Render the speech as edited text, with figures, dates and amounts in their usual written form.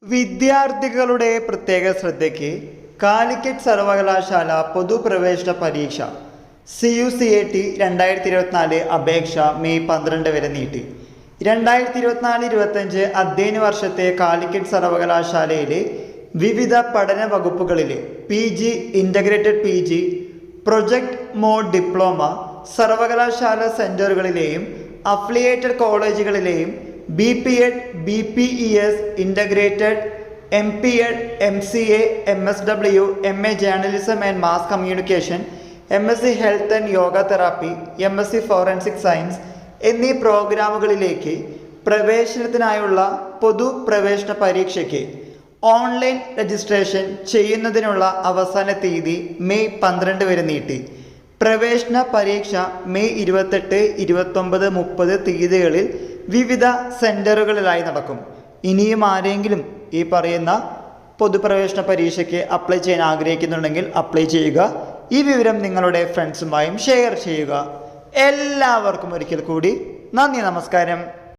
വിദ്യാർത്ഥികളുടെ പ്രത്യേക ശ്രദ്ധയ്ക്ക് കാലിക്കറ്റ് സർവകലാശാല പൊതുപ്രവേശന പരീക്ഷ CUCAT 2024 അപേക്ഷ മെയ് 12 വരെ നീട്ടി. 2024-25 അധ്യയന വർഷത്തെ കാലിക്കറ്റ് സർവകലാശാലയിലെ വിവിധ പഠന വകുപ്പുകളിലെ PG, integrated PG, project mode diploma സർവകലാശാല സെൻറ്ററുകളിലെയും അഫിലിയേറ്റഡ് കോളേജുകളിലെയും BPEd, BPES, integrated MPEd, MCA, MSW, MA journalism and mass communication, MSc health and yoga therapy, MSc forensic science എന്നീ പ്രോഗ്രാമുകളിലേക്ക് പ്രവേശനത്തിനായുള്ള പൊതുപ്രവേശന പരീക്ഷയ്ക്ക് ഓൺലൈൻ രജിസ്ട്രേഷൻ ചെയ്യുന്നതിനുള്ള അവസാന തീയതി മെയ് 12 വരെ നീട്ടി. പ്രവേശന പരീക്ഷ മെയ് 28, 29, 30 തീയതികളിൽ വിവിധ സെൻറ്ററുകളിലായി നടക്കും. ഇനിയും ആരെങ്കിലും ഈ പറയുന്ന പൊതുപ്രവേശന പരീക്ഷയ്ക്ക് അപ്ലൈ ചെയ്യാൻ ആഗ്രഹിക്കുന്നുണ്ടെങ്കിൽ അപ്ലൈ ചെയ്യുക. ഈ വിവരം നിങ്ങളുടെ ഫ്രണ്ട്സുമായും ഷെയർ ചെയ്യുക. എല്ലാവർക്കും ഒരിക്കൽ കൂടി നന്ദി, നമസ്കാരം.